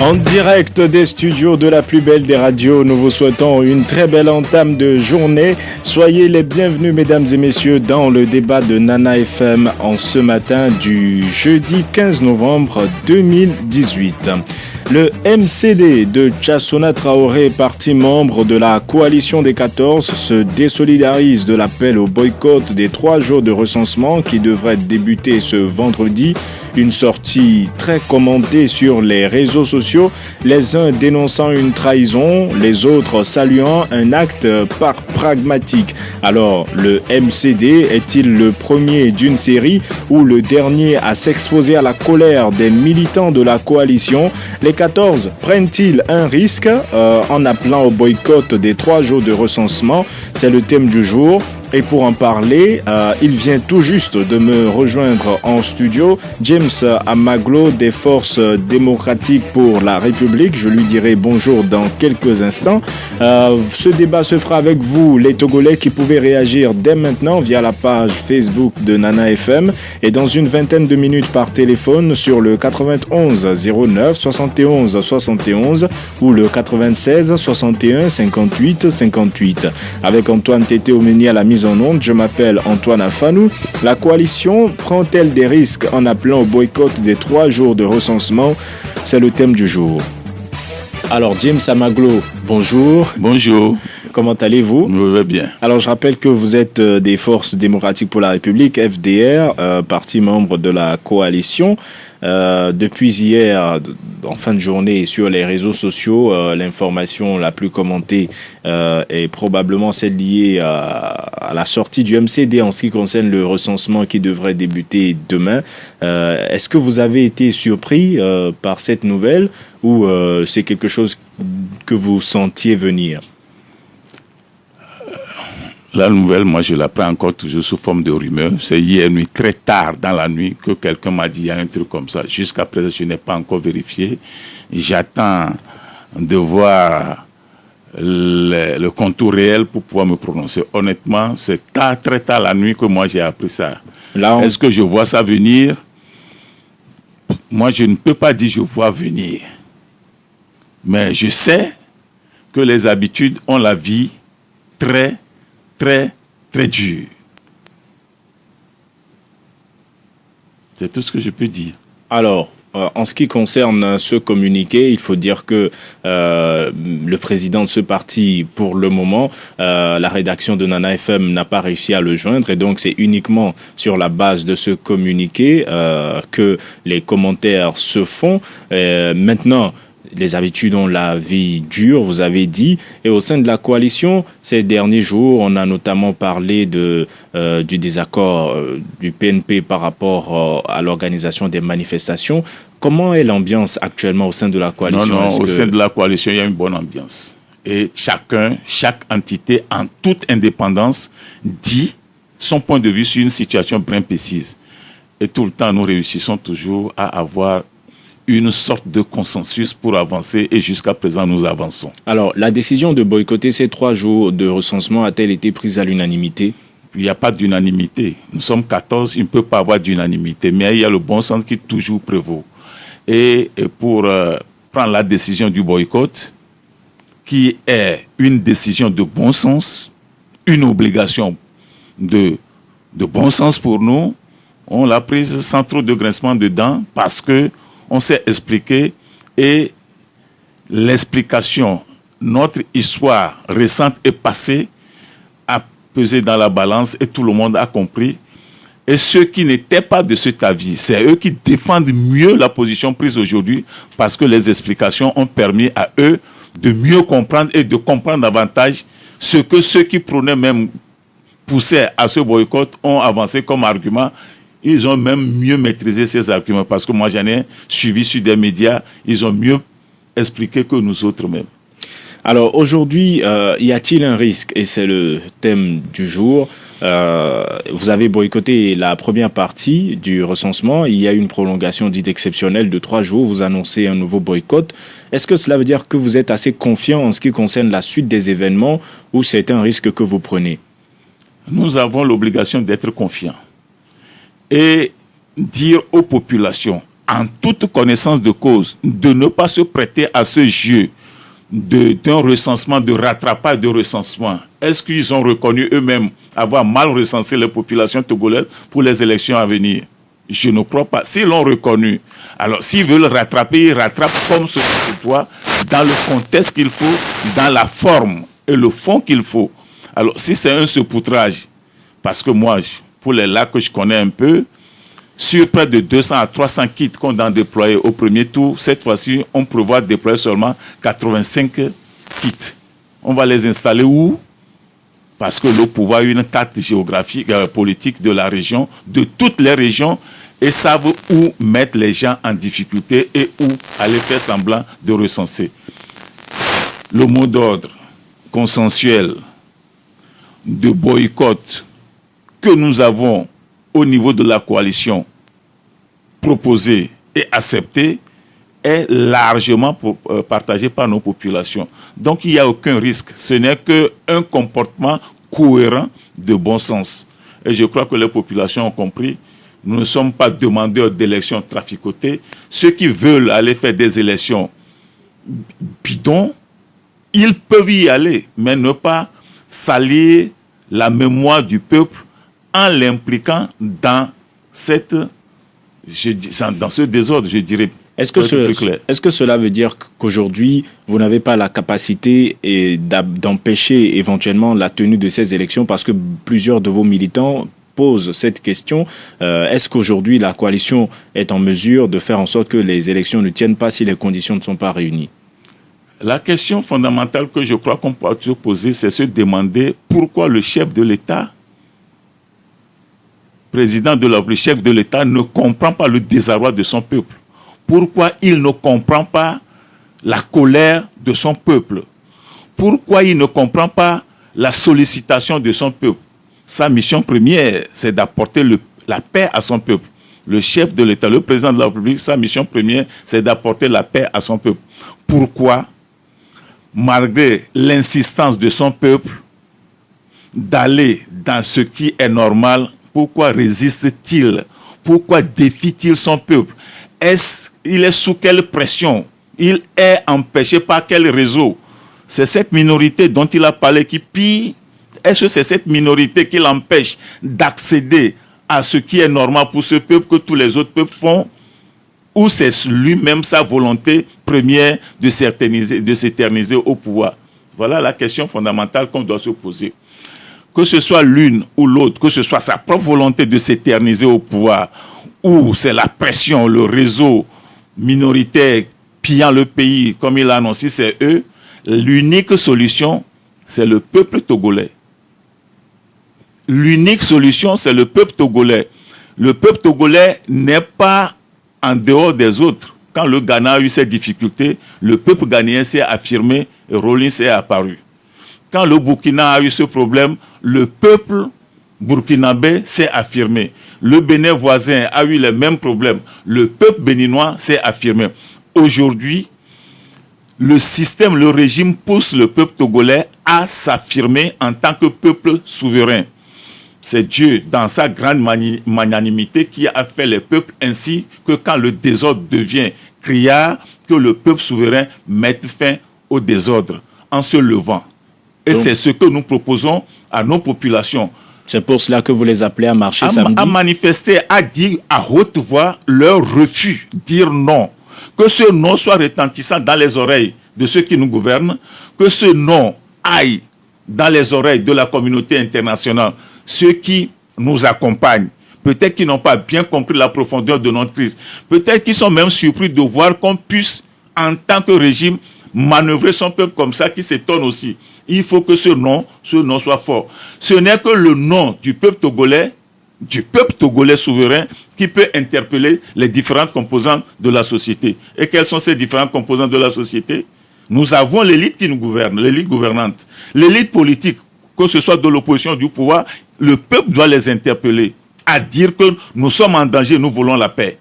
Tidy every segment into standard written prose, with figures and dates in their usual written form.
En direct des studios de la plus belle des radios, nous vous souhaitons une très belle entame de journée. Soyez les bienvenus, mesdames et messieurs, dans le débat de Nana FM en ce matin du jeudi 15 novembre 2018. Le MCD de Tchassona Traoré, parti membre de la coalition des 14, se désolidarise de l'appel au boycott des 3 jours de recensement qui devrait débuter ce vendredi. Une sortie très commentée sur les réseaux sociaux, les uns dénonçant une trahison, les autres saluant un acte pragmatique. Alors, le MCD est-il le premier d'une série ou le dernier à s'exposer à la colère des militants de la coalition? Les 14 prennent-ils un risque en appelant au boycott des 3 jours de recensement? C'est le thème du jour. Et pour en parler, il vient tout juste de me rejoindre en studio, James Amaglo des Forces démocratiques pour la République. Je lui dirai bonjour dans quelques instants. Ce débat se fera avec vous, les Togolais, qui pouvez réagir dès maintenant via la page Facebook de Nana FM et dans une vingtaine de minutes par téléphone sur le 91 09 71 71 ou le 96 61 58 58. Avec Antoine Tété-Omeni à la mise en onde, je m'appelle Antoine Afanou. La coalition prend-elle des risques en appelant au boycott des 3 jours de recensement? C'est le thème du jour. Alors James Amaglo, bonjour. Bonjour. Comment allez-vous? Je vais bien. Alors je rappelle que vous êtes des Forces démocratiques pour la République, FDR, parti membre de la coalition. Depuis hier, en fin de journée, sur les réseaux sociaux, l'information la plus commentée est probablement celle liée à la sortie du MCD en ce qui concerne le recensement qui devrait débuter demain. Est-ce que vous avez été surpris par cette nouvelle ou c'est quelque chose que vous sentiez venir? La nouvelle, moi, je la prends encore toujours sous forme de rumeur. C'est hier nuit, très tard dans la nuit, que quelqu'un m'a dit il y a un truc comme ça. Jusqu'à présent, je n'ai pas encore vérifié. J'attends de voir le contour réel pour pouvoir me prononcer. Honnêtement, c'est tard, très tard la nuit que moi, j'ai appris ça. Est-ce que je vois ça venir? Moi, je ne peux pas dire je vois venir. Mais je sais que les habitudes ont la vie très dur. C'est tout ce que je peux dire. Alors, en ce qui concerne ce communiqué, il faut dire que le président de ce parti, pour le moment, la rédaction de Nana FM n'a pas réussi à le joindre et donc c'est uniquement sur la base de ce communiqué que les commentaires se font. Maintenant, les habitudes ont la vie dure, vous avez dit. Et au sein de la coalition, ces derniers jours, on a notamment parlé du désaccord du PNP par rapport à l'organisation des manifestations. Comment est l'ambiance actuellement au sein de la coalition? Non, au sein de la coalition, il y a une bonne ambiance. Et chaque entité, en toute indépendance, dit son point de vue sur une situation bien précise. Et tout le temps, nous réussissons toujours à avoir une sorte de consensus pour avancer et jusqu'à présent nous avançons. Alors la décision de boycotter ces 3 jours de recensement a-t-elle été prise à l'unanimité? Il n'y a pas d'unanimité. Nous sommes 14, il ne peut pas avoir d'unanimité, mais il y a le bon sens qui toujours prévaut. Et pour prendre la décision du boycott, qui est une décision de bon sens, une obligation de bon sens pour nous, on l'a prise sans trop de grincement de dents parce que on s'est expliqué et l'explication, notre histoire récente et passée a pesé dans la balance et tout le monde a compris. Et ceux qui n'étaient pas de cet avis, c'est eux qui défendent mieux la position prise aujourd'hui parce que les explications ont permis à eux de mieux comprendre et de comprendre davantage ce que ceux qui prônaient même, poussaient à ce boycott ont avancé comme argument. Ils ont même mieux maîtrisé ces arguments parce que moi j'en ai suivi sur des médias, ils ont mieux expliqué que nous autres même. Alors aujourd'hui, y a-t-il un risque? Et c'est le thème du jour. Vous avez boycotté la première partie du recensement. Il y a une prolongation dite exceptionnelle de 3 jours. Vous annoncez un nouveau boycott. Est-ce que cela veut dire que vous êtes assez confiant en ce qui concerne la suite des événements ou c'est un risque que vous prenez? Nous avons l'obligation d'être confiants et dire aux populations en toute connaissance de cause, de ne pas se prêter à ce jeu d'un recensement, de rattrapage de recensement. Est-ce qu'ils ont reconnu eux-mêmes avoir mal recensé les populations togolaises pour les élections à venir? Je ne crois pas. S'ils l'ont reconnu, alors s'ils veulent rattraper, ils rattrapent comme ce se doit, dans le contexte qu'il faut, dans la forme et le fond qu'il faut. Alors si c'est un saupoudrage, parce que moi, pour les lacs que je connais un peu, sur près de 200 à 300 kits qu'on a déployés au premier tour, cette fois-ci, on prévoit déployer seulement 85 kits. On va les installer où? Parce que le pouvoir a une carte géographique, politique de la région, de toutes les régions, et savent où mettre les gens en difficulté et où aller faire semblant de recenser. Le mot d'ordre consensuel de boycott que nous avons au niveau de la coalition proposé et accepté est largement partagé par nos populations. Donc il n'y a aucun risque. Ce n'est qu'un comportement cohérent de bon sens. Et je crois que les populations ont compris. Nous ne sommes pas demandeurs d'élections traficotées. Ceux qui veulent aller faire des élections bidons, ils peuvent y aller, mais ne pas salir la mémoire du peuple en l'impliquant dans ce désordre, je dirais. Est-ce que cela veut dire qu'aujourd'hui, vous n'avez pas la capacité d'empêcher éventuellement la tenue de ces élections, parce que plusieurs de vos militants posent cette question? Est-ce qu'aujourd'hui, la coalition est en mesure de faire en sorte que les élections ne tiennent pas si les conditions ne sont pas réunies? La question fondamentale que je crois qu'on peut se poser, c'est se demander pourquoi le chef de l'État, président de le chef de l'État, ne comprend pas le désarroi de son peuple. Pourquoi il ne comprend pas la colère de son peuple? Pourquoi il ne comprend pas la sollicitation de son peuple? Sa mission première, c'est d'apporter la paix à son peuple. Le chef de l'État, le président de la République, sa mission première, c'est d'apporter la paix à son peuple. Pourquoi, malgré l'insistance de son peuple d'aller dans ce qui est normal, pourquoi résiste-t-il? Pourquoi défie-t-il son peuple? Il est sous quelle pression? Il est empêché par quel réseau? C'est cette minorité dont il a parlé qui pille. Est-ce que c'est cette minorité qui l'empêche d'accéder à ce qui est normal pour ce peuple que tous les autres peuples font? Ou c'est lui-même sa volonté première de s'éterniser au pouvoir? Voilà la question fondamentale qu'on doit se poser. Que ce soit l'une ou l'autre, que ce soit sa propre volonté de s'éterniser au pouvoir, ou c'est la pression, le réseau minoritaire pillant le pays, comme il a annoncé, c'est eux, l'unique solution, c'est le peuple togolais. L'unique solution, c'est le peuple togolais. Le peuple togolais n'est pas en dehors des autres. Quand le Ghana a eu ses difficultés, le peuple ghanéen s'est affirmé et Rawlings est apparu. Quand le Burkina a eu ce problème, le peuple burkinabé s'est affirmé. Le Bénin voisin a eu les mêmes problèmes. Le peuple béninois s'est affirmé. Aujourd'hui, le système, le régime pousse le peuple togolais à s'affirmer en tant que peuple souverain. C'est Dieu, dans sa grande magnanimité, qui a fait les peuples ainsi que quand le désordre devient criard, que le peuple souverain mette fin au désordre en se levant. Et donc, c'est ce que nous proposons à nos populations. C'est pour cela que vous les appelez à marcher samedi? À manifester, à dire à haute voix leur refus, dire non. Que ce non soit retentissant dans les oreilles de ceux qui nous gouvernent, que ce non aille dans les oreilles de la communauté internationale, ceux qui nous accompagnent. Peut-être qu'ils n'ont pas bien compris la profondeur de notre crise. Peut-être qu'ils sont même surpris de voir qu'on puisse, en tant que régime, manœuvrer son peuple comme ça, qui s'étonne aussi. Il faut que ce nom soit fort. Ce n'est que le nom du peuple togolais souverain, qui peut interpeller les différentes composantes de la société. Et quelles sont ces différentes composantes de la société? Nous avons l'élite qui nous gouverne, l'élite gouvernante. L'élite politique, que ce soit de l'opposition ou du pouvoir, le peuple doit les interpeller, à dire que nous sommes en danger, nous voulons la paix.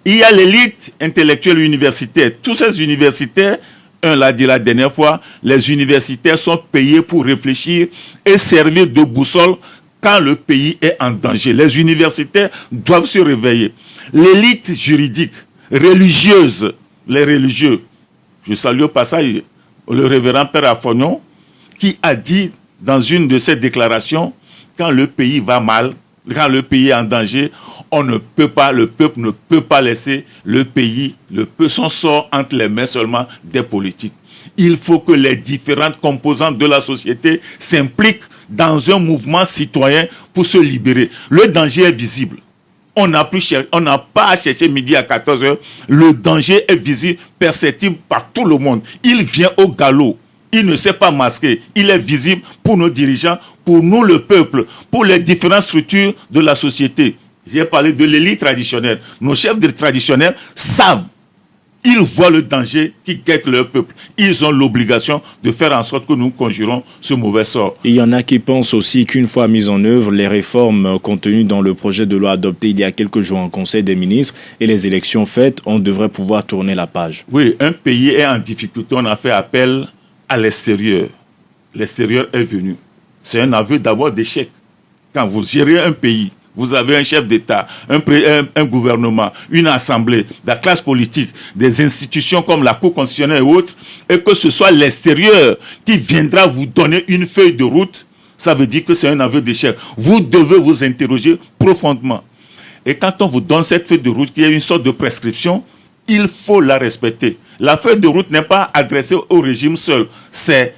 Il y a l'élite intellectuelle universitaire. Tous ces universitaires, un l'a dit la dernière fois, les universitaires sont payés pour réfléchir et servir de boussole quand le pays est en danger. Les universitaires doivent se réveiller. L'élite juridique, religieuses, les religieux. Je salue au passage le révérend Père Afognon, qui a dit dans une de ses déclarations, quand le pays va mal, quand le pays est en danger, le peuple ne peut pas laisser le pays, son sort entre les mains seulement des politiques. Il faut que les différentes composantes de la société s'impliquent dans un mouvement citoyen pour se libérer. Le danger est visible. On n'a pas à chercher midi à 14h. Le danger est visible, perceptible par tout le monde. Il vient au galop. Il ne s'est pas masqué. Il est visible pour nos dirigeants, pour nous le peuple, pour les différentes structures de la société. J'ai parlé de l'élite traditionnelle. Nos chefs traditionnels savent. Ils voient le danger qui guette leur peuple. Ils ont l'obligation de faire en sorte que nous conjurons ce mauvais sort. Il y en a qui pensent aussi qu'une fois mises en œuvre, les réformes contenues dans le projet de loi adopté il y a quelques jours en Conseil des ministres et les élections faites, on devrait pouvoir tourner la page. Oui, un pays est en difficulté, on a fait appel à l'extérieur. L'extérieur est venu. C'est un aveu d'abord d'échec. Quand vous gérez un pays, vous avez un chef d'État, un gouvernement, une assemblée, la classe politique, des institutions comme la Cour constitutionnelle et autres, et que ce soit l'extérieur qui viendra vous donner une feuille de route, ça veut dire que c'est un aveu d'échec. Vous devez vous interroger profondément. Et quand on vous donne cette feuille de route, qui est une sorte de prescription, il faut la respecter. La feuille de route n'est pas adressée au régime seul, c'est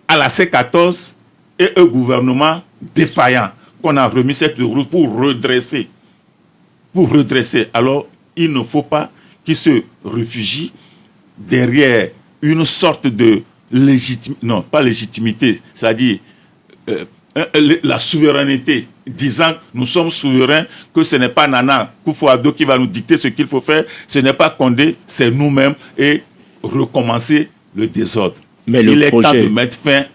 à la C14 et au gouvernement défaillant qu'on a remis cette route pour redresser. Alors, il ne faut pas qu'ils se réfugient derrière une sorte de légitimité, c'est-à-dire la souveraineté, disant nous sommes souverains, que ce n'est pas Nana Akufo-Addo qui va nous dicter ce qu'il faut faire, ce n'est pas Condé, c'est nous-mêmes, et recommencer le désordre. Mais il est temps de mettre fin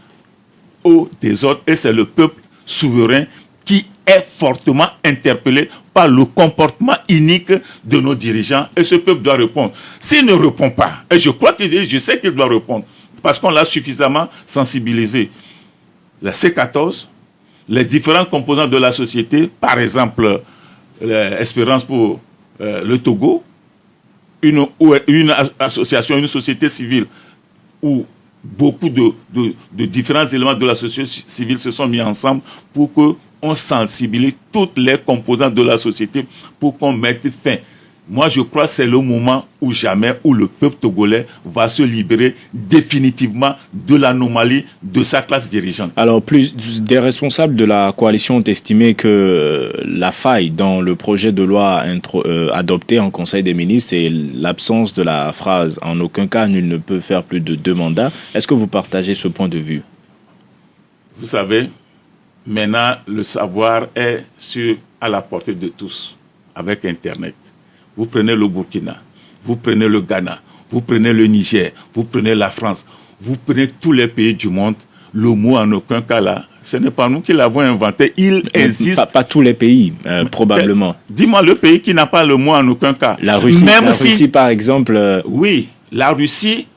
au désordre, et c'est le peuple souverain qui est fortement interpellé par le comportement inique de nos dirigeants, et ce peuple doit répondre. S'il ne répond pas, et je sais qu'il doit répondre, parce qu'on l'a suffisamment sensibilisé, la C14, les différents composants de la société, par exemple, l'Espérance pour le Togo, une association, une société civile, où beaucoup de différents éléments de la société civile se sont mis ensemble pour qu'on sensibilise toutes les composantes de la société pour qu'on mette fin. Moi, je crois que c'est le moment ou jamais où le peuple togolais va se libérer définitivement de l'anomalie de sa classe dirigeante. Alors, des responsables de la coalition ont estimé que la faille dans le projet de loi adopté en Conseil des ministres, c'est l'absence de la phrase « En aucun cas, nul ne peut faire plus de 2 mandats ». Est-ce que vous partagez ce point de vue? Vous savez, maintenant, le savoir est à la portée de tous, avec Internet. Vous prenez le Burkina, vous prenez le Ghana, vous prenez le Niger, vous prenez la France, vous prenez tous les pays du monde, le mot en aucun cas là, ce n'est pas nous qui l'avons inventé, il existe. Pas tous les pays, probablement. Dis-moi le pays qui n'a pas le mot en aucun cas. La Russie, Russie par exemple. Oui, la Russie,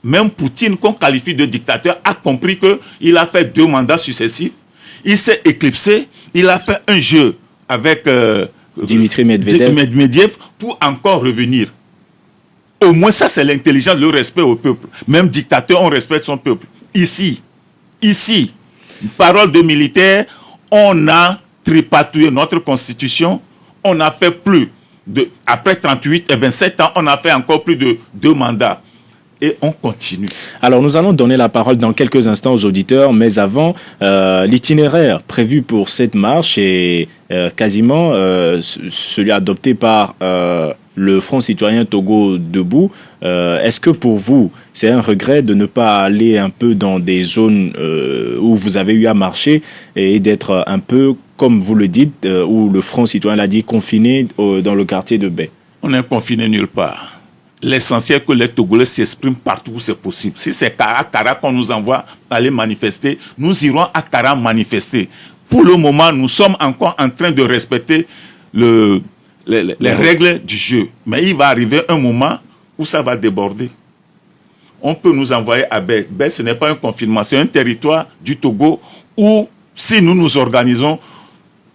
même Poutine, qu'on qualifie de dictateur, a compris qu'il a fait 2 mandats successifs, il s'est éclipsé, il a fait un jeu avec... Dimitri Medvedev pour encore revenir. Au moins ça c'est l'intelligence, le respect au peuple. Même dictateur, on respecte son peuple. Ici, parole de militaire, on a tripatouillé notre constitution, on a fait après 38 et 27 ans, on a fait encore plus de 2 mandats. Et on continue. Alors nous allons donner la parole dans quelques instants aux auditeurs, mais avant, l'itinéraire prévu pour cette marche est quasiment celui adopté par le Front citoyen Togo Debout. Est-ce que pour vous, c'est un regret de ne pas aller un peu dans des zones où vous avez eu à marcher et d'être un peu, comme vous le dites, où le Front citoyen l'a dit, confiné dans le quartier de Baie? On n'est confiné nulle part. L'essentiel que les Togolais s'expriment partout où c'est possible. Si c'est Kara qu'on nous envoie aller manifester, nous irons à Kara manifester. Pour le moment, nous sommes encore en train de respecter les règles du jeu. Mais il va arriver un moment où ça va déborder. On peut nous envoyer à Baie. Baie, ce n'est pas un confinement, c'est un territoire du Togo où, si nous nous organisons,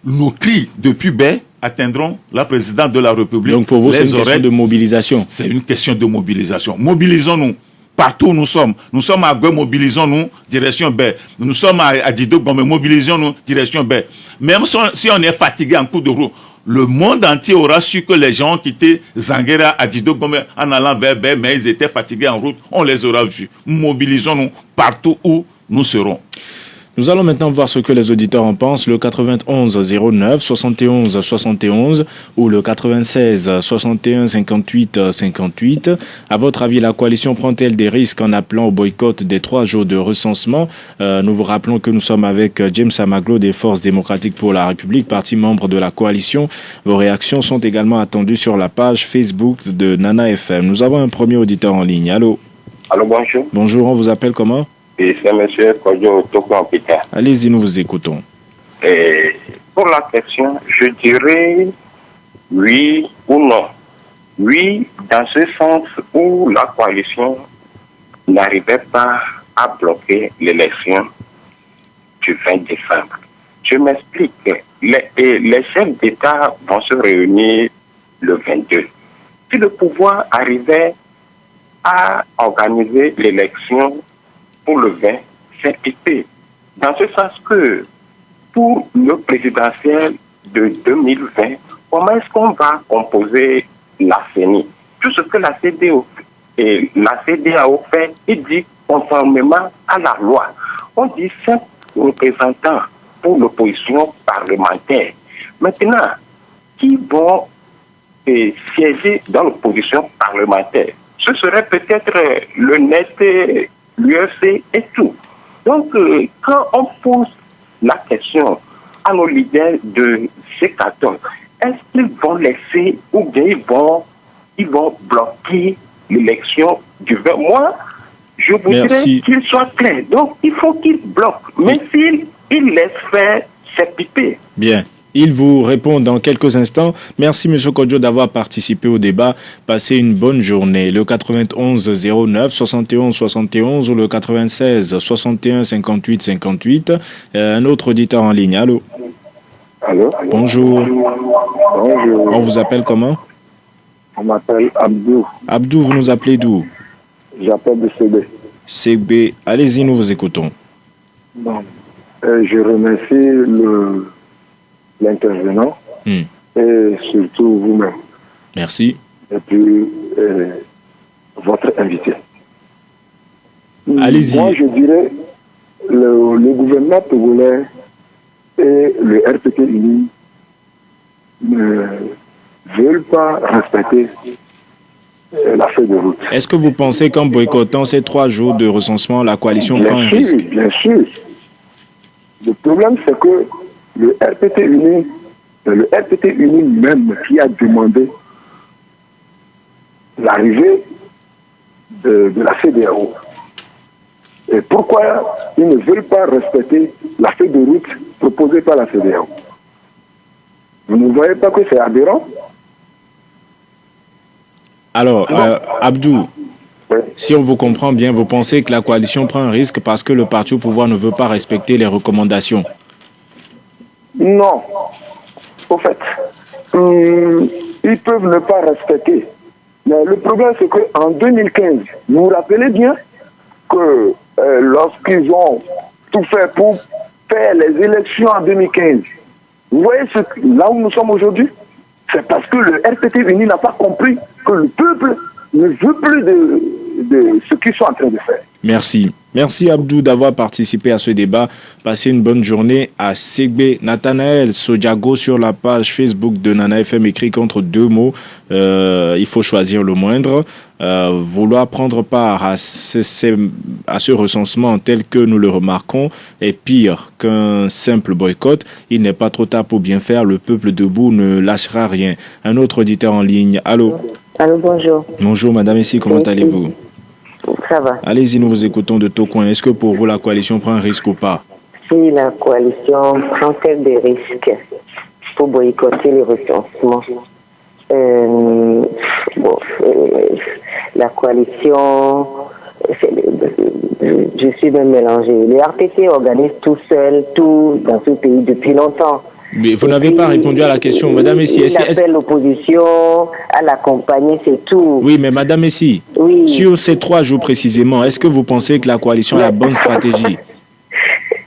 nos cris depuis Baie atteindront la présidente de la République. Donc pour vous, c'est une question de mobilisation. C'est une question de mobilisation. Mobilisons-nous. Partout où nous sommes. Nous sommes à Goué, mobilisons-nous, direction B. Nous sommes à Dido, mais mobilisons-nous, direction B. Même si on est fatigué en cours de route, le monde entier aura su que les gens ont quitté Zanguera à Dido en allant vers B, mais ils étaient fatigués en route. On les aura vus. Mobilisons-nous partout où nous serons. Nous allons maintenant voir ce que les auditeurs en pensent. Le 91 09 71 71 ou le 96 61 58 58. À votre avis, la coalition prend-elle des risques en appelant au boycott des 3 jours de recensement? Nous vous rappelons que nous sommes avec James Amaglo des Forces démocratiques pour la République, parti membre de la coalition. Vos réactions sont également attendues sur la page Facebook de Nana FM. Nous avons un premier auditeur en ligne. Allô? Allô, bonjour. Bonjour, on vous appelle comment? Et c'est M. Kodjo Tokwan Peter. Allez-y, nous vous écoutons. Et pour la question, je dirais oui ou non. Oui, dans ce sens où la coalition n'arrivait pas à bloquer l'élection du 20 décembre. Je m'explique. Les chefs d'État vont se réunir le 22. Si le pouvoir arrivait à organiser l'élection pour le 20, c'est pipé. Dans ce sens que, pour le présidentiel de 2020, comment est-ce qu'on va composer la CENI? Tout ce que la CEDEAO et la CEDEAO fait, il dit conformément à la loi. On dit 5 représentants pour l'opposition parlementaire. Maintenant, qui vont siéger dans l'opposition parlementaire? Ce serait peut-être le NET, l'UFC et tout. Donc, quand on pose la question à nos leaders de C14, est-ce qu'ils vont laisser ou bien ils vont bloquer l'élection du 20? Moi, je voudrais qu'ils soient clairs. Donc, il faut qu'ils bloquent. Mais s'ils laissent faire, c'est pipé. Bien. Il vous répond dans quelques instants. Merci M. Kodjo d'avoir participé au débat. Passez une bonne journée. Le 91 09 71 71 ou le 96 61 58 58. Un autre auditeur en ligne. Allô? Allô? Bonjour. Bonjour. On vous appelle comment? On m'appelle Abdou. Abdou, vous nous appelez d'où? J'appelle de CB. CB. Allez-y, nous vous écoutons. Bon. Je remercie l'intervenant et surtout vous-même. Merci. Et puis votre invité. Allez-y. Moi, je dirais le gouvernement togolais et le RPT uni ne veulent pas respecter la feuille de route. Est-ce que vous pensez qu'en boycottant ces 3 jours de recensement, la coalition prend un risque? Bien sûr. Le problème, c'est que le RPT uni même qui a demandé l'arrivée de la CEDEAO. Et pourquoi ils ne veulent pas respecter la feuille de route proposée par la CEDEAO? Vous ne voyez pas que c'est aberrant? Alors, Abdou, oui. Si on vous comprend bien, vous pensez que la coalition prend un risque parce que le parti au pouvoir ne veut pas respecter les recommandations? Non. Au fait, ils peuvent ne pas respecter. Mais le problème, c'est qu'en 2015, vous vous rappelez bien que lorsqu'ils ont tout fait pour faire les élections en 2015, vous voyez là où nous sommes aujourd'hui? C'est parce que le RPT uni n'a pas compris que le peuple ne veut plus de ce qu'ils sont en train de faire. Merci. Merci Abdou d'avoir participé à ce débat. Passez une bonne journée à Segbe. Nathanaël Sodiago sur la page Facebook de Nana FM écrit contre 2 mots. Il faut choisir le moindre. Vouloir prendre part à ce recensement tel que nous le remarquons est pire qu'un simple boycott. Il n'est pas trop tard pour bien faire. Le peuple debout ne lâchera rien. Un autre auditeur en ligne. Allô? Allô, bonjour. Bonjour madame, ici, comment allez-vous? Ça va. Allez-y, nous vous écoutons de Tocoin. Est-ce que pour vous, la coalition prend un risque ou pas? Si la coalition prend-elle des risques pour boycotter les recensements? La coalition, je suis même mélangée. Le RPT organise tout seul, tout dans ce pays depuis longtemps. Mais vous n'avez pas répondu à la question, Madame Messi. Il appelle l'opposition à l'accompagner, c'est tout. Oui, mais Madame Messi, sur ces 3 jours précisément, est-ce que vous pensez que la coalition a la bonne stratégie?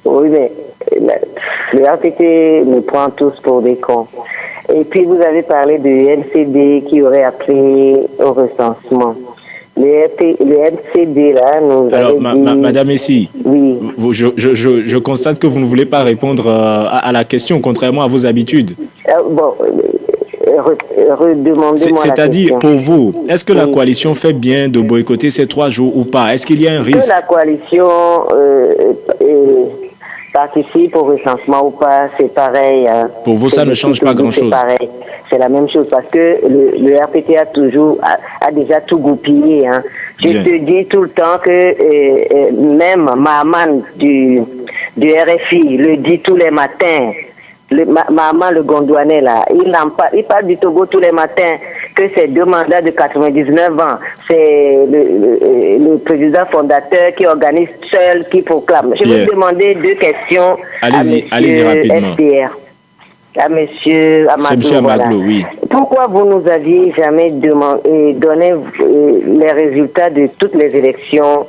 Oui, mais le RPT nous prend tous pour des cons. Et puis vous avez parlé de NCD qui aurait appelé au recensement. Le NCD, là, nous Alors, dit... Madame Messi, oui. Je constate que vous ne voulez pas répondre à la question, contrairement à vos habitudes. Redemandez-moi la question. C'est-à-dire, pour vous, est-ce que la coalition fait bien de boycotter ces 3 jours ou pas? Est-ce qu'il y a un risque? Que la coalition participe au recensement ou pas, c'est pareil. Hein. Pour vous, ça ne change pas grand-chose. C'est pareil. C'est la même chose parce que le RPT a déjà tout goupillé. Hein. Je te dis tout le temps que même Mahaman du RFI le dit tous les matins. Mahaman le Gondouanais là, il parle du Togo tous les matins que c'est 2 mandats de 99 ans. C'est le président fondateur qui organise seul, qui proclame. Je vais vous demander 2 questions à allez-y rapidement. FDR. À monsieur Amaglo. C'est monsieur Amaglo, oui. Pourquoi vous nous aviez jamais donné les résultats de toutes les élections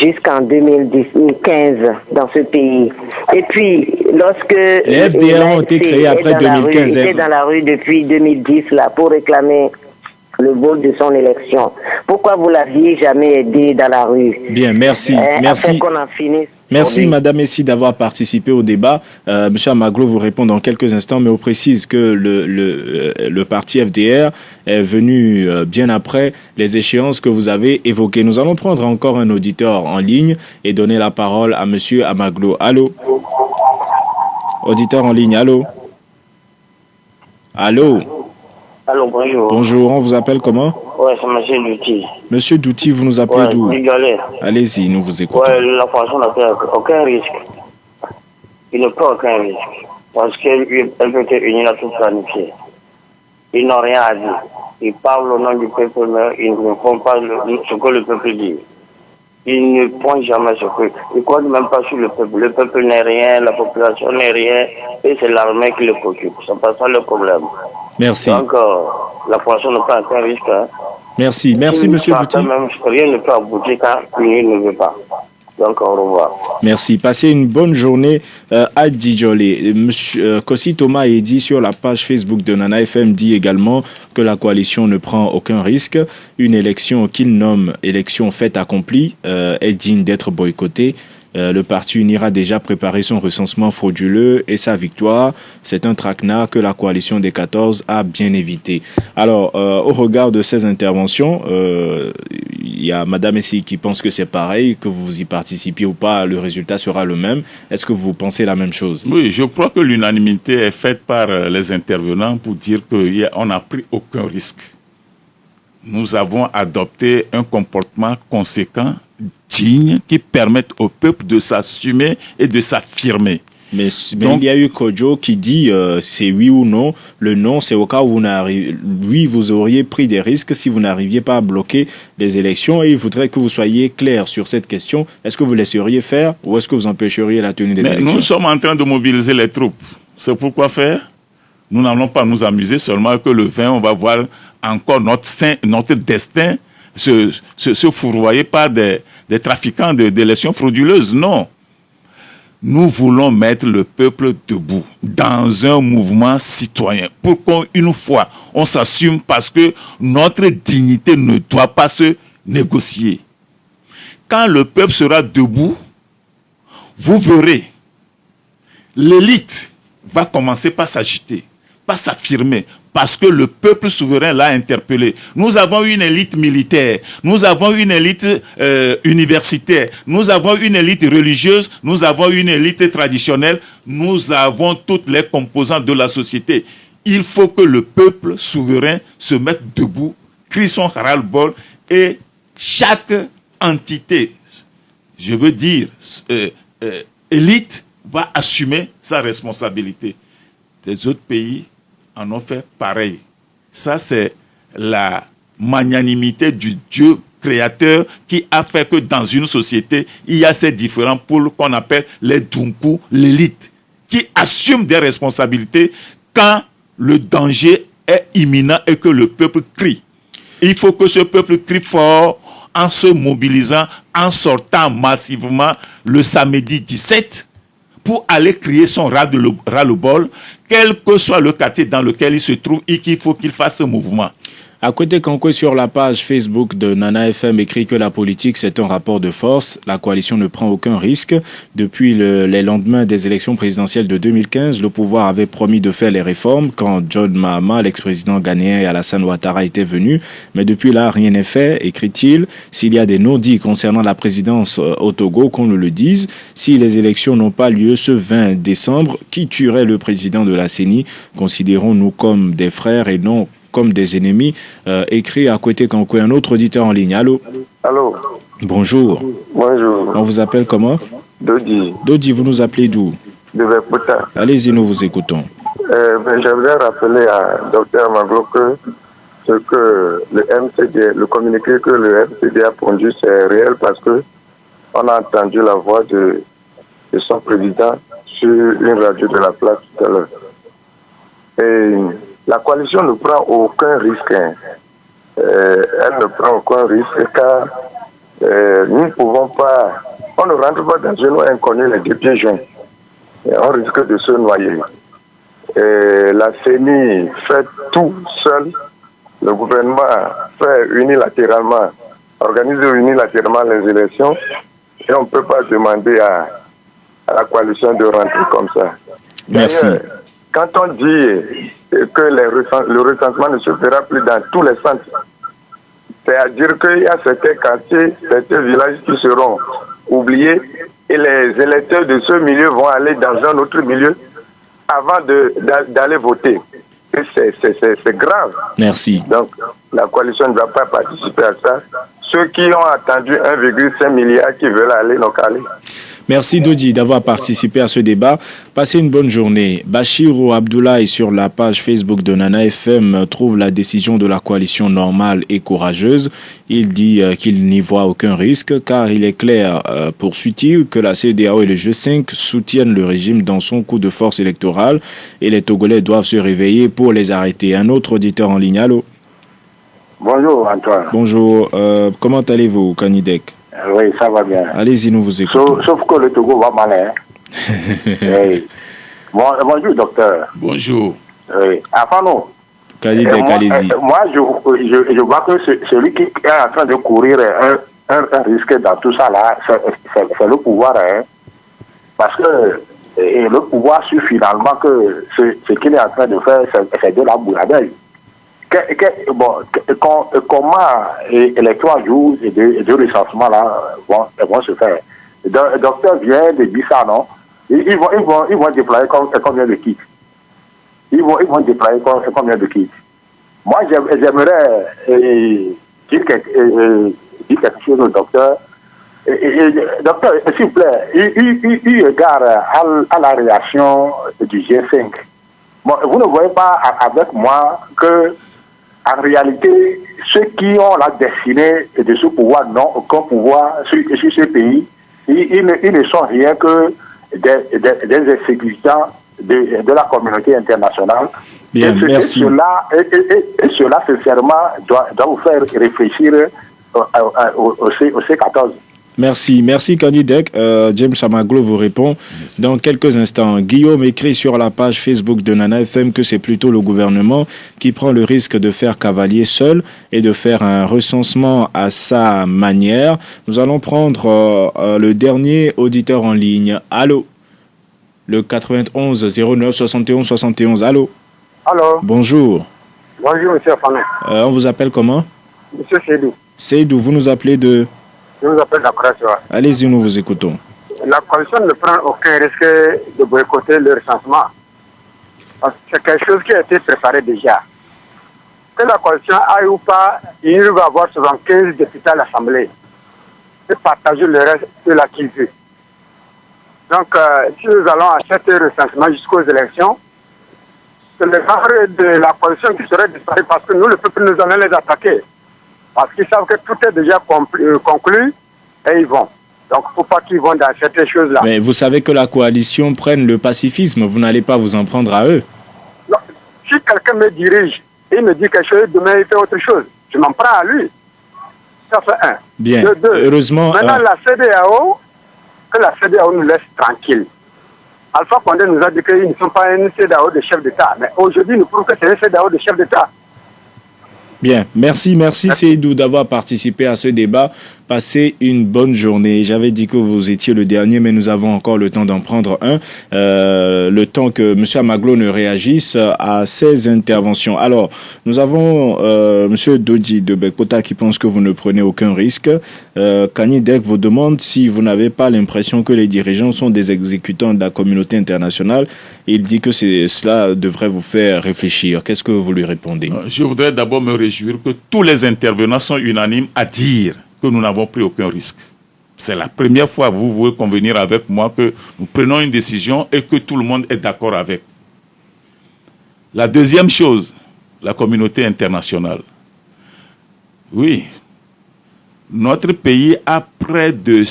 jusqu'en 2015 dans ce pays? Et puis, lorsque... Les FDR ont été créés après 2015. Il était dans la rue depuis 2010 là, pour réclamer le vote de son élection. Pourquoi vous l'aviez jamais aidé dans la rue? Bien, merci. Merci. Afin qu'on en finisse. Merci Madame Messi d'avoir participé au débat. Monsieur Amaglo vous répond dans quelques instants, mais on précise que le parti FDR est venu bien après les échéances que vous avez évoquées. Nous allons prendre encore un auditeur en ligne et donner la parole à Monsieur Amaglo. Allô? Auditeur en ligne, allô? Allô? Allô, bonjour. Bonjour, on vous appelle comment? Ouais, c'est Monsieur Douti. Monsieur Douti, vous nous appelez d'où? Allez-y, nous vous écoutons. Ouais, la France n'a fait aucun risque. Il ne prend aucun risque. Parce qu'elle peut être unie à tout planifier. Ils n'ont rien à dire. Ils parlent au nom du peuple, mais ils ne font pas ce que le peuple dit. Ils ne pointent jamais ce que... Ils ne croient même pas sur le peuple. Le peuple n'est rien, la population n'est rien, et c'est l'armée qui le préoccupe. C'est pas ça le problème. Merci. Donc, la population ne prend aucun risque. Hein. Merci Monsieur Douti. Rien ne peut aboutir quand il ne veut pas. Donc, au revoir. Merci. Passez une bonne journée à Djidjolé. Monsieur Kossi Thomas Eddy sur la page Facebook de Nana FM dit également que la coalition ne prend aucun risque. Une élection qu'il nomme élection faite accomplie est digne d'être boycottée. Le parti Uni a déjà préparé son recensement frauduleux et sa victoire, c'est un traquenard que la coalition des 14 a bien évité. Alors, au regard de ces interventions, il y a Madame Messi qui pense que c'est pareil, que vous y participiez ou pas, le résultat sera le même. Est-ce que vous pensez la même chose? Oui, je crois que l'unanimité est faite par les intervenants pour dire qu'on n'a pris aucun risque. Nous avons adopté un comportement conséquent, digne, qui permette au peuple de s'assumer et de s'affirmer. Mais il y a eu Kodjo qui dit c'est oui ou non. Le non, c'est au cas où vous auriez pris des risques si vous n'arriviez pas à bloquer les élections, et il voudrait que vous soyez clair sur cette question. Est-ce que vous laisseriez faire ou est-ce que vous empêcheriez la tenue des élections? Nous sommes en train de mobiliser les troupes. C'est pourquoi faire? Nous n'allons pas nous amuser, seulement que le 20, on va voir encore notre destin se fourvoyer par des trafiquants d'élections frauduleuses. Non. Nous voulons mettre le peuple debout dans un mouvement citoyen pour qu'une fois on s'assume, parce que notre dignité ne doit pas se négocier. Quand le peuple sera debout, vous verrez, l'élite va commencer par s'agiter, par s'affirmer, parce que le peuple souverain l'a interpellé. Nous avons une élite militaire, nous avons une élite universitaire, nous avons une élite religieuse, nous avons une élite traditionnelle, nous avons toutes les composantes de la société. Il faut que le peuple souverain se mette debout, crie son ras-le-bol, et chaque entité, je veux dire, élite, va assumer sa responsabilité. Les autres pays en ont fait pareil. Ça, c'est la magnanimité du Dieu créateur qui a fait que dans une société, il y a ces différents pôles qu'on appelle les Dunkou, l'élite. qui assument des responsabilités quand le danger est imminent et que le peuple crie. Il faut que ce peuple crie fort en se mobilisant, en sortant massivement le samedi 17 pour aller crier son ras-le-bol, quel que soit le quartier dans lequel il se trouve et qu'il faut qu'il fasse ce mouvement. À côté Kanko, sur la page Facebook de Nana FM, écrit que la politique, c'est un rapport de force. La coalition ne prend aucun risque. Depuis les lendemains des élections présidentielles de 2015, le pouvoir avait promis de faire les réformes quand John Mahama, l'ex-président ghanéen, et Alassane Ouattara étaient venus. Mais depuis là, rien n'est fait, écrit-il. S'il y a des non-dits concernant la présidence au Togo, qu'on nous le dise. Si les élections n'ont pas lieu ce 20 décembre, qui tuerait le président de la CENI? Considérons-nous comme des frères et non comme des ennemis, écrit à côté Kanko, un autre auditeur en ligne. Allô? Allô? Bonjour. Bonjour. On vous appelle comment? Dodi. Dodi, vous nous appelez d'où? De Vepota. Allez-y, nous vous écoutons. J'aimerais rappeler à Dr Maglo que ce que le communiqué que le MCD a pondu, c'est réel parce que on a entendu la voix de son président sur une radio de la place tout à l'heure. Et la coalition ne prend aucun risque. Elle ne prend aucun risque car nous ne pouvons pas, on ne rentre pas dans une eau inconnue les deux pieds joints. On risque de se noyer. La CENI fait tout seul. Le gouvernement fait unilatéralement, organise unilatéralement les élections et on ne peut pas demander à la coalition de rentrer comme ça. Merci. Quand on dit que le recensement ne se fera plus dans tous les centres, c'est-à-dire qu'il y a certains quartiers, certains villages qui seront oubliés et les électeurs de ce milieu vont aller dans un autre milieu avant d'aller voter. Et c'est grave. Merci. Donc, la coalition ne va pas participer à ça. Ceux qui ont attendu 1,5 milliard qui veulent aller, n'ont qu'à aller. Merci Dodi d'avoir participé à ce débat. Passez une bonne journée. Bachirou Abdoulaye sur la page Facebook de Nana FM trouve la décision de la coalition normale et courageuse. Il dit qu'il n'y voit aucun risque car il est clair, poursuit-il, que la CEDEAO et le G5 soutiennent le régime dans son coup de force électoral et les Togolais doivent se réveiller pour les arrêter. Un autre auditeur en ligne, allô? Bonjour Antoine. Bonjour, comment allez-vous, Kanidek? Oui, ça va bien. Allez-y, nous vous écoutons. Sauf que le Togo va mal, hein. Oui. Bonjour, docteur. Bonjour. Oui. Enfin, non. Kanidek, allez-y. Moi, je vois que celui qui est en train de courir un risque dans tout ça, là, c'est le pouvoir, hein. Parce que le pouvoir suit finalement que ce qu'il est en train de faire, c'est de la bouladelle. Comment les 3 jours de recensement là vont se faire? Le docteur vient de dire ça, non? Ils vont déployer combien de kits? Ils vont déployer combien de kits? Moi, j'aimerais dire quelque chose au docteur. Docteur, s'il vous plaît, il regarde à la réaction du G5. Bon, vous ne voyez pas avec moi que en réalité, ceux qui ont la destinée de ce pouvoir n'ont aucun pouvoir sur ce pays. Ils ne sont rien que des exécutants de la communauté internationale. Bien, merci. Et cela, sincèrement, doit vous faire réfléchir au C14. Merci Kanidek. James Samaglo vous répond dans quelques instants. Guillaume écrit sur la page Facebook de Nana FM que c'est plutôt le gouvernement qui prend le risque de faire cavalier seul et de faire un recensement à sa manière. Nous allons prendre le dernier auditeur en ligne. Allô? Le 91 09 71 71. Allô? Allô? Bonjour. Bonjour, monsieur Fanon. On vous appelle comment? Monsieur Seydou. Seydou, vous nous appelez de... Je vous appelle la coalition. Allez-y, nous vous écoutons. La coalition ne prend aucun risque de boycotter le recensement. C'est quelque chose qui a été préparé déjà. Que la coalition aille ou pas, il va avoir 75 députés à l'Assemblée et partager le reste de la qui veut. Donc, si nous allons à cet recensement jusqu'aux élections, c'est le genre de la coalition qui serait disparu parce que nous, le peuple, nous allons les attaquer. Parce qu'ils savent que tout est déjà conclu et ils vont. Donc, il ne faut pas qu'ils vont dans certaines choses-là. Mais vous savez que la coalition prenne le pacifisme. Vous n'allez pas vous en prendre à eux. Non, si quelqu'un me dirige et me dit quelque chose, demain il fait autre chose, je m'en prends à lui. Ça fait un. Bien. De deux. Heureusement. Maintenant, la CEDEAO, que la CEDEAO nous laisse tranquille. Alpha Condé nous a dit qu'ils ne sont pas une CEDEAO de chef d'État. Mais aujourd'hui, nous prouvons que c'est une CEDEAO de chef d'État. Bien, merci Seydou d'avoir participé à ce débat. Passez une bonne journée. J'avais dit que vous étiez le dernier, mais nous avons encore le temps d'en prendre un. Le temps que M. Amaglo ne réagisse à ces interventions. Alors, nous avons M. Dodi de Bekpota qui pense que vous ne prenez aucun risque. Kani Dek vous demande si vous n'avez pas l'impression que les dirigeants sont des exécutants de la communauté internationale. Il dit que cela devrait vous faire réfléchir. Qu'est-ce que vous lui répondez? Je voudrais d'abord me réjouir que tous les intervenants sont unanimes à dire que nous n'avons pris aucun risque. C'est la première fois, vous pouvez convenir avec moi, que nous prenons une décision et que tout le monde est d'accord avec. La deuxième chose, la communauté internationale. Oui, notre pays a près de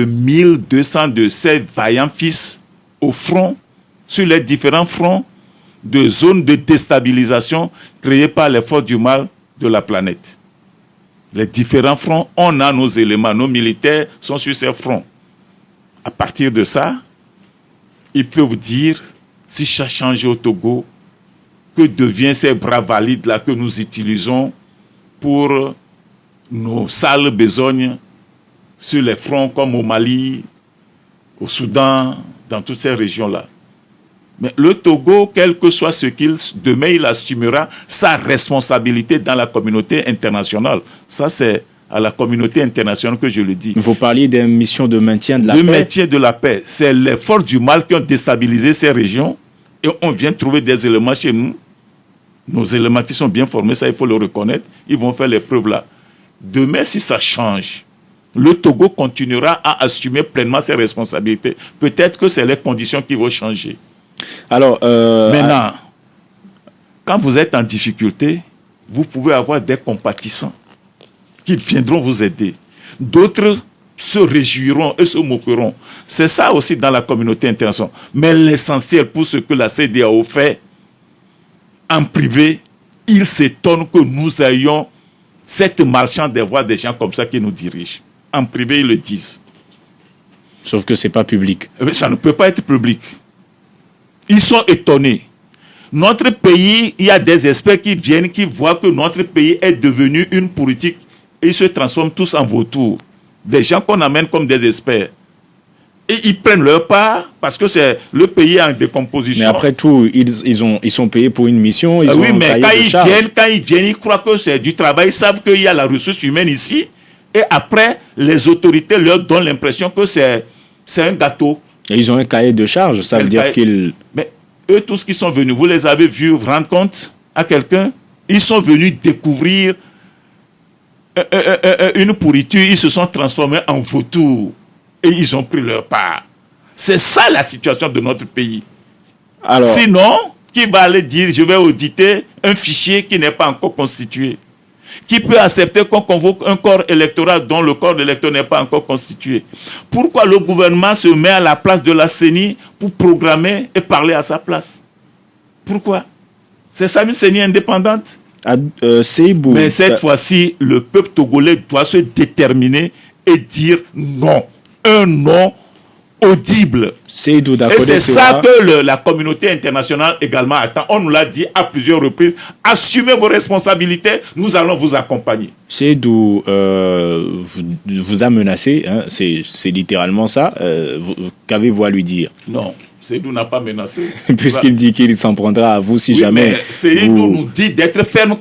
1200 de ses vaillants fils au front, sur les différents fronts de zones de déstabilisation créées par les forces du mal de la planète. Les différents fronts, on a nos éléments, nos militaires sont sur ces fronts. À partir de ça, ils peuvent dire, si ça change au Togo, que deviennent ces bras valides-là que nous utilisons pour nos sales besognes sur les fronts comme au Mali, au Soudan, dans toutes ces régions-là. Mais le Togo, quel que soit ce qu'il demain, il assumera sa responsabilité dans la communauté internationale. Ça, c'est à la communauté internationale que je le dis. Vous parliez des missions de maintien de la paix. Le maintien de la paix, c'est les forces du mal qui ont déstabilisé ces régions et on vient trouver des éléments chez nous. Nos éléments qui sont bien formés, ça il faut le reconnaître, ils vont faire les preuves là. Demain, si ça change, le Togo continuera à assumer pleinement ses responsabilités. Peut-être que c'est les conditions qui vont changer. Alors, maintenant, quand vous êtes en difficulté, vous pouvez avoir des compatissants qui viendront vous aider. D'autres se réjouiront et se moqueront. C'est ça aussi dans la communauté internationale. Mais l'essentiel pour ce que la CEDEAO fait, en privé, il s'étonne que nous ayons cette marchande de voix des gens comme ça qui nous dirigent. En privé, ils le disent. Sauf que ce n'est pas public. Mais ça ne peut pas être public. Ils sont étonnés. Notre pays, il y a des experts qui viennent, qui voient que notre pays est devenu une politique et ils se transforment tous en vautours. Des gens qu'on amène comme des experts. Et ils prennent leur part parce que c'est le pays en décomposition. Mais après tout, ils sont payés pour une mission. Oui, mais quand ils viennent, ils croient que c'est du travail. Ils savent qu'il y a la ressource humaine ici. Et après, les autorités leur donnent l'impression que c'est un gâteau. Et ils ont un cahier de charge, ça veut dire qu'ils... Mais eux tous qui sont venus, vous les avez vus rendre compte à quelqu'un? Ils sont venus découvrir une pourriture, ils se sont transformés en vautours et ils ont pris leur part. C'est ça la situation de notre pays. Alors, sinon, qui va aller dire, je vais auditer un fichier qui n'est pas encore constitué? Qui peut accepter qu'on convoque un corps électoral dont le corps électoral n'est pas encore constitué? Pourquoi le gouvernement se met à la place de la CENI pour programmer et parler à sa place? Pourquoi? C'est ça une CENI indépendante? Mais cette fois-ci, le peuple togolais doit se déterminer et dire non. Un non audible. Et c'est ça que la communauté internationale également attend. On nous l'a dit à plusieurs reprises. Assumez vos responsabilités, nous allons vous accompagner. Seydou vous a menacé, hein, c'est littéralement ça. Qu'avez-vous à lui dire? Non, Seydou n'a pas menacé. Puisqu'il dit qu'il s'en prendra à vous si jamais... Seydou nous dit d'être ferme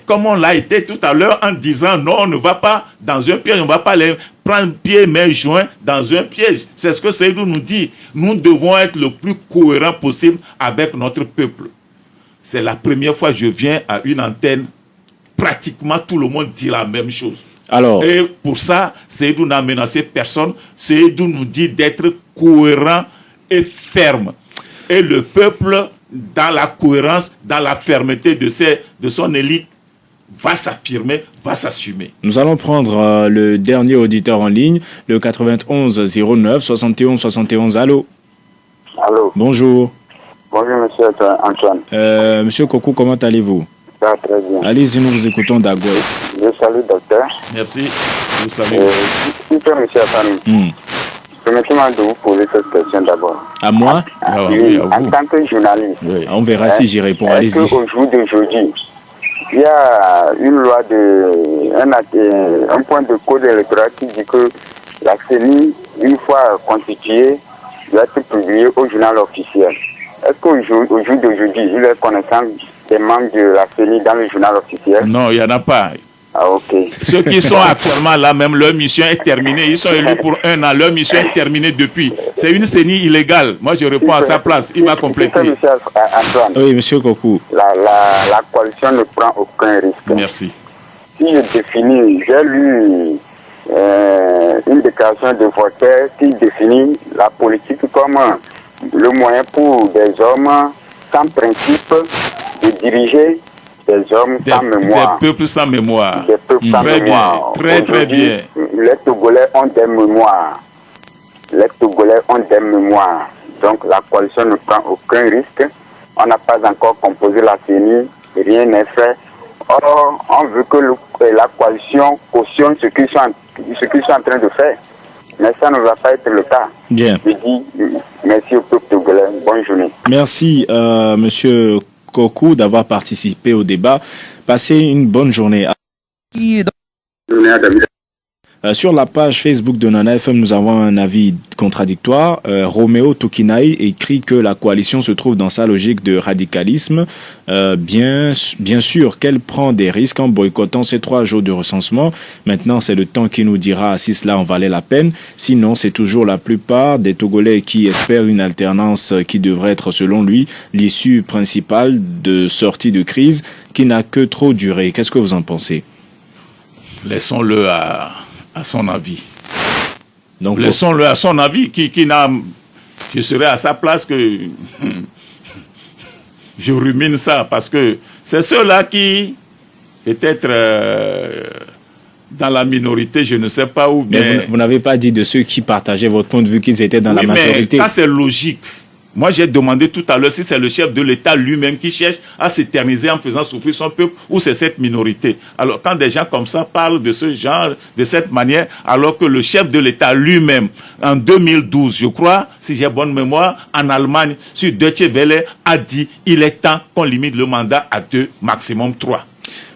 comme on l'a été tout à l'heure en disant non, on ne va pas dans un piège, on ne va pas les prendre pieds, mains joints dans un piège. C'est ce que Seydou nous dit. Nous devons être le plus cohérent possible avec notre peuple. C'est la première fois que je viens à une antenne. Pratiquement tout le monde dit la même chose. Et pour ça, Seydou n'a menacé personne. Seydou nous dit d'être cohérent et ferme. Et le peuple, dans la cohérence, dans la fermeté de son élite, va s'affirmer, va s'assumer. Nous allons prendre le dernier auditeur en ligne, le 91 09 71 71. Allô? Allô? Bonjour. Bonjour, monsieur Antoine. Monsieur Kokou, comment allez-vous? Ça va très bien. Allez-y, nous vous écoutons d'Agoy. Je salue, docteur. Merci. Vous savez. Monsieur Antoine, permettez-moi de vous poser cette question d'abord. À moi? Oui, en tant que journaliste. Oui. On verra si j'y réponds. Allez-y. Est-ce qu'au jour d'aujourd'hui, il y a une loi un point de code électoral qui dit que la CENI, une fois constituée, doit être publiée au journal officiel. Est-ce qu'au jour d'aujourd'hui, il est connaissant des membres de la CENI dans le journal officiel? Non, il n'y en a pas. Ah, ok. Ceux qui sont actuellement là, même leur mission est terminée. Ils sont élus pour 1 an. Leur mission est terminée depuis. C'est une CENI illégale. Moi, je réponds à sa place. Il va compléter. Monsieur Antoine. Oui, monsieur Kokou. La coalition ne prend aucun risque. Merci. Si je définis, j'ai lu une déclaration de Voltaire qui définit la politique comme le moyen pour des hommes sans principe de diriger des hommes sans mémoire. Des peuples sans mémoire. Des peuples sans mémoire. Très bien. Les Togolais ont des mémoires. Donc la coalition ne prend aucun risque. On n'a pas encore composé la CENI. Rien n'est fait. Or, on veut que la coalition cautionne ce qu'ils sont en train de faire. Mais ça ne va pas être le cas. Bien. Je dis merci au peuple togolais. Bonne journée. Merci, monsieur Kokou, d'avoir participé au débat. Passez une bonne journée. Sur la page Facebook de Nana FM, nous avons un avis contradictoire. Roméo Tokinaï écrit que la coalition se trouve dans sa logique de radicalisme. Bien sûr qu'elle prend des risques en boycottant ces 3 jours de recensement. Maintenant, c'est le temps qui nous dira si cela en valait la peine. Sinon, c'est toujours la plupart des Togolais qui espèrent une alternance qui devrait être, selon lui, l'issue principale de sortie de crise qui n'a que trop duré. Qu'est-ce que vous en pensez? Laissons-le à son avis. Donc, laissons-le à son avis, qui n'a... Je serais à sa place que... je rumine ça, parce que c'est ceux-là qui, peut-être, dans la minorité, je ne sais pas où bien... Mais vous n'avez pas dit de ceux qui partageaient votre point de vue qu'ils étaient dans la majorité. Mais ça, c'est logique. Moi, j'ai demandé tout à l'heure si c'est le chef de l'État lui-même qui cherche à s'éterniser en faisant souffrir son peuple ou c'est cette minorité. Alors, quand des gens comme ça parlent de ce genre, de cette manière, alors que le chef de l'État lui-même, en 2012, je crois, si j'ai bonne mémoire, en Allemagne, sur Deutsche Welle, a dit il est temps qu'on limite le mandat à 2, maximum 3.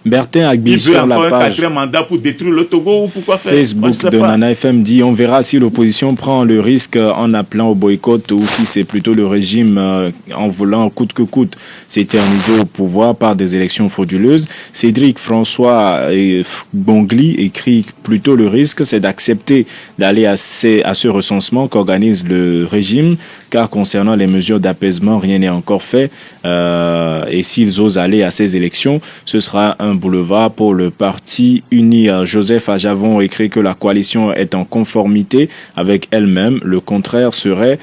Bertin Agbi sur la page un mandat pour détruire le Togo ou pourquoi faire Facebook de Nana FM dit on verra si l'opposition prend le risque en appelant au boycott ou si c'est plutôt le régime en voulant coûte que coûte s'éterniser au pouvoir par des élections frauduleuses. Cédric François Bongli écrit plutôt le risque c'est d'accepter d'aller à ce recensement qu'organise le régime car concernant les mesures d'apaisement rien n'est encore fait et s'ils osent aller à ces élections ce sera un boulevard pour le parti uni. Joseph Ajavon écrit que la coalition est en conformité avec elle-même. Le contraire serait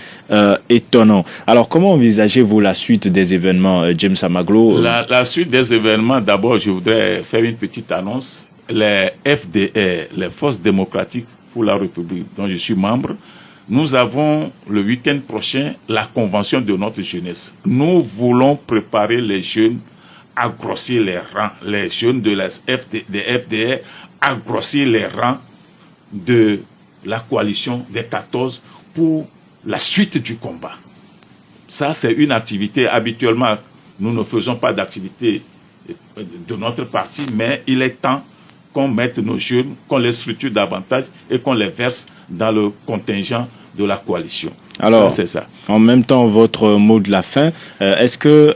étonnant. Alors, comment envisagez-vous la suite des événements, James Amaglo? La suite des événements, d'abord, je voudrais faire une petite annonce. Les FDR, les Forces démocratiques pour la République, dont je suis membre, nous avons le week-end prochain la convention de notre jeunesse. Nous voulons préparer les jeunes à grossir les rangs, les jeunes de la des FDR, à grossir les rangs de la coalition des 14 pour la suite du combat. Ça, c'est une activité. Habituellement, nous ne faisons pas d'activité de notre parti, mais il est temps qu'on mette nos jeunes, qu'on les structure davantage et qu'on les verse dans le contingent de la coalition. Alors, c'est ça. En même temps, votre mot de la fin, est-ce que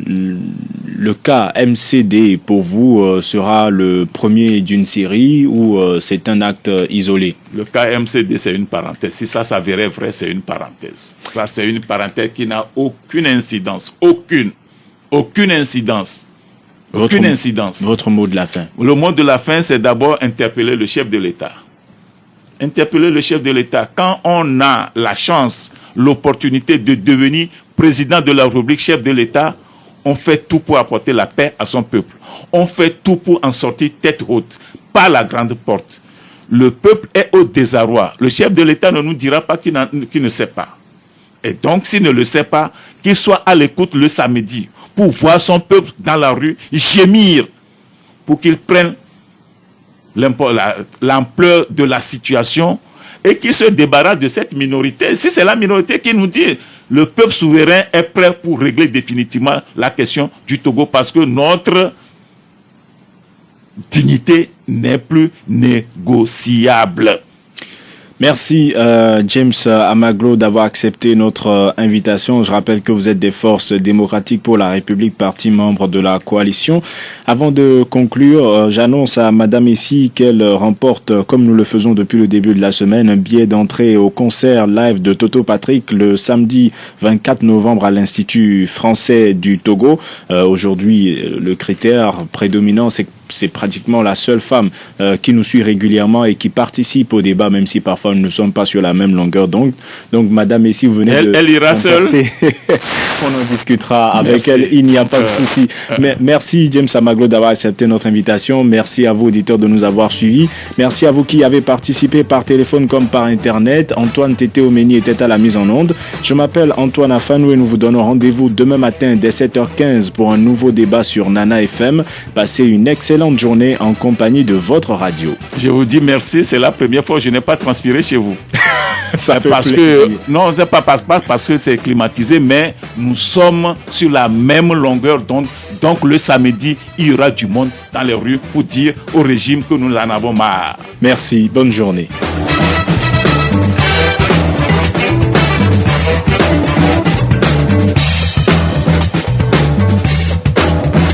le cas MCD pour vous sera le premier d'une série ou c'est un acte isolé? Le cas MCD, c'est une parenthèse. Si ça s'avérait vrai, c'est une parenthèse. Ça, c'est une parenthèse qui n'a aucune incidence. Aucune incidence. Aucune incidence. Votre mot de la fin? Le mot de la fin, c'est d'abord interpeller le chef de l'État. Interpeller le chef de l'État. Quand on a la chance, l'opportunité de devenir président de la République, chef de l'État, on fait tout pour apporter la paix à son peuple. On fait tout pour en sortir tête haute, par la grande porte. Le peuple est au désarroi. Le chef de l'État ne nous dira pas qu'il ne sait pas. Et donc, s'il ne le sait pas, qu'il soit à l'écoute le samedi pour voir son peuple dans la rue gémir pour qu'il prenne l'ampleur de la situation et qu'il se débarrasse de cette minorité. Si c'est la minorité qui nous dit, le peuple souverain est prêt pour régler définitivement la question du Togo parce que notre dignité n'est plus négociable. Merci James Amaglo d'avoir accepté notre invitation. Je rappelle que vous êtes des Forces démocratiques pour la République, parti membre de la coalition. Avant de conclure, j'annonce à Madame ici qu'elle remporte, comme nous le faisons depuis le début de la semaine, un billet d'entrée au concert live de Toto Patrick le samedi 24 novembre à l'Institut français du Togo. Aujourd'hui, le critère prédominant, c'est pratiquement la seule femme qui nous suit régulièrement et qui participe au débat, même si parfois nous ne sommes pas sur la même longueur d'onde. Donc, Madame, et si vous venez elle ira seule. On en discutera avec elle, il n'y a pas de souci. Mais merci James Amaglo d'avoir accepté notre invitation. Merci à vous auditeurs de nous avoir suivis. Merci à vous qui avez participé par téléphone comme par Internet. Antoine Tété Omeni était à la mise en onde. Je m'appelle Antoine Afanou et nous vous donnons rendez-vous demain matin dès 7h15 pour un nouveau débat sur Nana FM. Passez une excellente journée en compagnie de votre radio. Je vous dis merci, c'est la première fois que je n'ai pas transpiré chez vous. Ça fait parce plaisir. que non, c'est pas parce que c'est climatisé, mais nous sommes sur la même longueur d'onde. Donc le samedi, il y aura du monde dans les rues pour dire au régime que nous en avons marre. Merci, bonne journée.